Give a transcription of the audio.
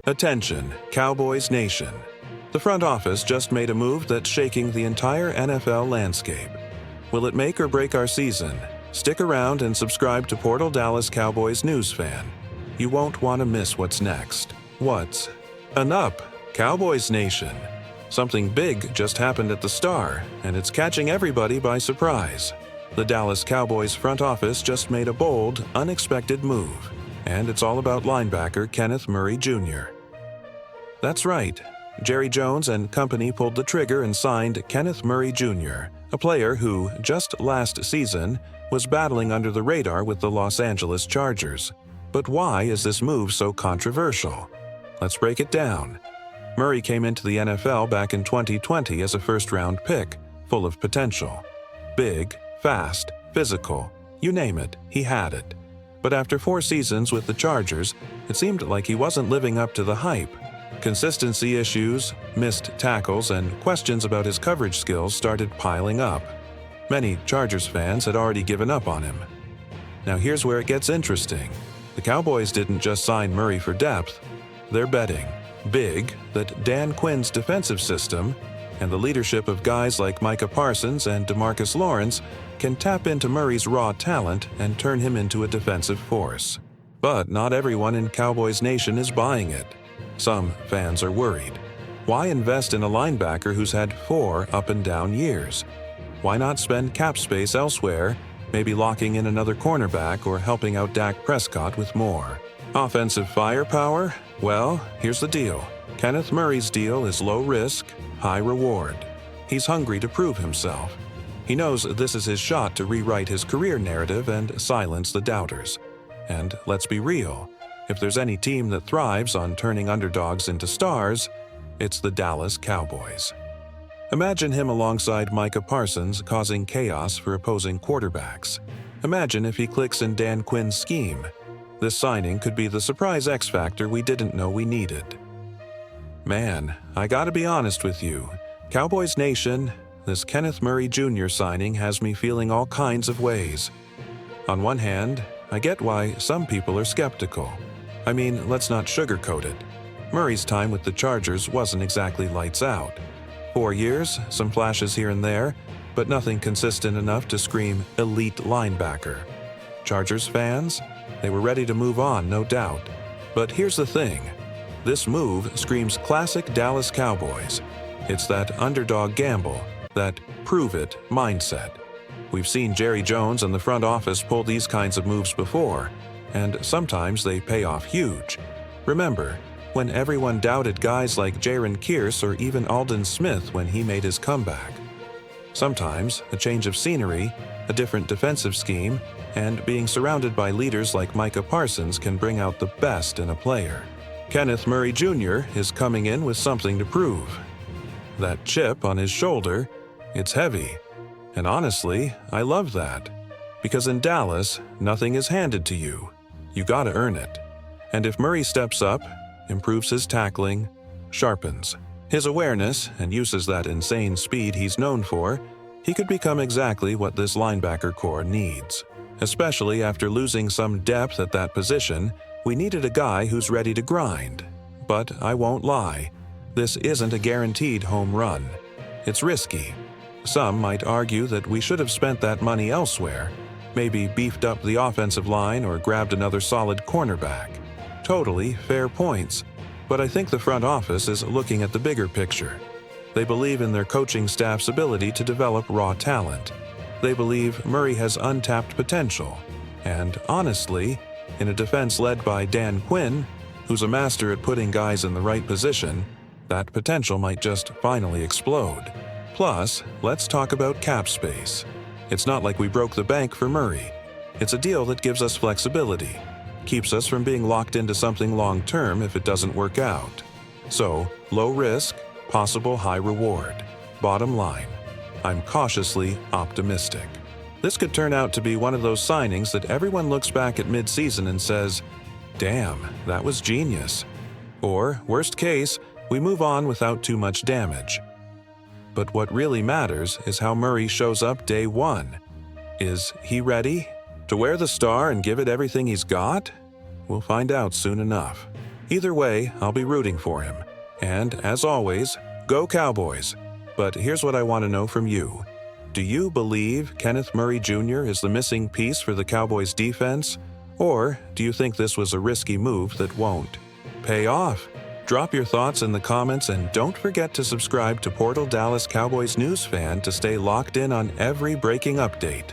Attention, Cowboys Nation. The front office just made a move that's shaking the entire NFL landscape. Will it make or break our season? Stick around and subscribe to Portal Dallas Cowboys News Fan. You won't want to miss what's next. What's up, Cowboys Nation? Something big just happened at the Star, and it's catching everybody by surprise. The Dallas Cowboys front office just made a bold, unexpected move, and it's all about linebacker Kenneth Murray Jr. That's right. Jerry Jones and company pulled the trigger and signed Kenneth Murray Jr., a player who, just last season, was battling under the radar with the Los Angeles Chargers. But why is this move so controversial? Let's break it down. Murray came into the NFL back in 2020 as a first-round pick, full of potential. Big, fast, physical, you name it, he had it. But after 4 seasons with the Chargers, it seemed like he wasn't living up to the hype. Consistency issues, missed tackles, and questions about his coverage skills started piling up. Many Chargers fans had already given up on him. Now here's where it gets interesting. The Cowboys didn't just sign Murray for depth. They're betting big that Dan Quinn's defensive system and the leadership of guys like Micah Parsons and DeMarcus Lawrence can tap into Murray's raw talent and turn him into a defensive force. But not everyone in Cowboys Nation is buying it. Some fans are worried. Why invest in a linebacker who's had 4 up-and-down years? Why not spend cap space elsewhere, maybe locking in another cornerback or helping out Dak Prescott with more? Offensive firepower? Well, here's the deal. Kenneth Murray's deal is low risk, high reward. He's hungry to prove himself. He knows this is his shot to rewrite his career narrative and silence the doubters. And let's be real. If there's any team that thrives on turning underdogs into stars, it's the Dallas Cowboys. Imagine him alongside Micah Parsons causing chaos for opposing quarterbacks. Imagine if he clicks in Dan Quinn's scheme. This signing could be the surprise X factor we didn't know we needed. Man, I gotta be honest with you. Cowboys Nation, this Kenneth Murray Jr. signing has me feeling all kinds of ways. On one hand, I get why some people are skeptical. I mean, let's not sugarcoat it. Murray's time with the Chargers wasn't exactly lights out. 4 years, some flashes here and there, but nothing consistent enough to scream elite linebacker. Chargers fans? They were ready to move on, no doubt. But here's the thing. This move screams classic Dallas Cowboys. It's that underdog gamble, that prove-it mindset. We've seen Jerry Jones and the front office pull these kinds of moves before, and sometimes they pay off huge. Remember, when everyone doubted guys like Jaron Kearse or even Aldon Smith when he made his comeback. Sometimes a change of scenery, a different defensive scheme, and being surrounded by leaders like Micah Parsons can bring out the best in a player. Kenneth Murray Jr. is coming in with something to prove. That chip on his shoulder, it's heavy. And honestly, I love that. Because in Dallas, nothing is handed to you. You gotta earn it. And if Murray steps up, improves his tackling, sharpens his awareness, and uses that insane speed he's known for, he could become exactly what this linebacker core needs. Especially after losing some depth at that position, we needed a guy who's ready to grind. But I won't lie, this isn't a guaranteed home run. It's risky. Some might argue that we should have spent that money elsewhere, maybe beefed up the offensive line or grabbed another solid cornerback. Totally fair points, but I think the front office is looking at the bigger picture. They believe in their coaching staff's ability to develop raw talent. They believe Murray has untapped potential. And honestly, in a defense led by Dan Quinn, who's a master at putting guys in the right position, that potential might just finally explode. Plus, let's talk about cap space. It's not like we broke the bank for Murray. It's a deal that gives us flexibility, keeps us from being locked into something long-term if it doesn't work out. So, low risk, possible high reward. Bottom line, I'm cautiously optimistic. This could turn out to be one of those signings that everyone looks back at mid-season and says, "Damn, that was genius." Or, worst case, we move on without too much damage. But what really matters is how Murray shows up day one. Is he ready to wear the star and give it everything he's got? We'll find out soon enough. Either way, I'll be rooting for him. And, as always, go Cowboys! But here's what I want to know from you. Do you believe Kenneth Murray Jr. is the missing piece for the Cowboys' defense? Or do you think this was a risky move that won't pay off? Drop your thoughts in the comments and don't forget to subscribe to Portal Dallas Cowboys News Fan to stay locked in on every breaking update.